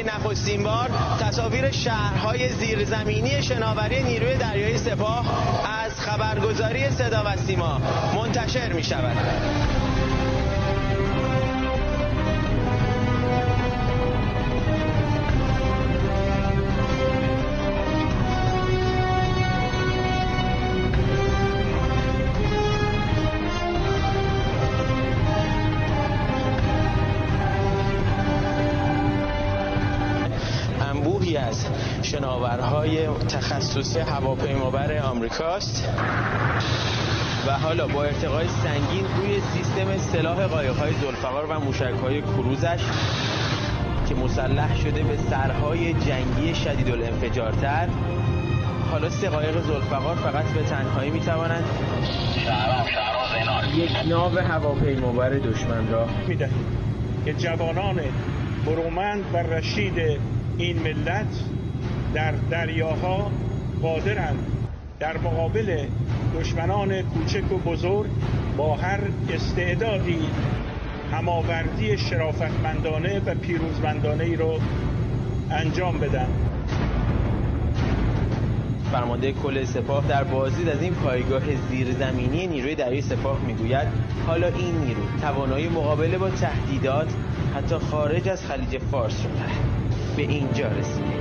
نخستین بار تصاویر شهرهای زیرزمینی شناوری نیروی دریایی سپاه از خبرگزاری صدا و سیما منتشر می شود. انبوهی از شناورهای تخصصی هواپیمابر آمریکاست و حالا با ارتقای سنگین روی سیستم سلاح قایق‌های ذوالفقار و موشک‌های کروزش که مسلح شده به سرهای جنگی شدیدالانفجارتر، حالا 3 قایق ذوالفقار فقط به تنهایی می‌توانند یک ناو هواپیمابر دشمن را می‌دهیم که جوانان برومند و رشید این ملت در دریاها قادرند در مقابل دشمنان کوچک و بزرگ با هر استعدادی هماوردی شرافتمندانه و پیروزمندانه ای رو انجام بدن. فرمانده کل سپاه در بازدید از این پایگاه زیرزمینی نیروی دریایی سپاه میگوید حالا این نیرو توانایی مقابله با تهدیدات حتی خارج از خلیج فارس رو داره. به اینجا رسیده.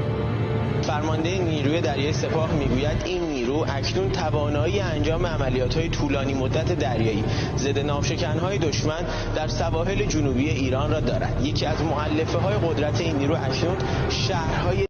فرمانده نیروی دریایی سپاه میگوید این نیرو اکنون توانایی انجام عملیات‌های طولانی مدت دریایی ضد ناوشکن‌های دشمن در سواحل جنوبی ایران را دارد. یکی از مؤلفه‌های قدرت این نیرو اکنون شهرهای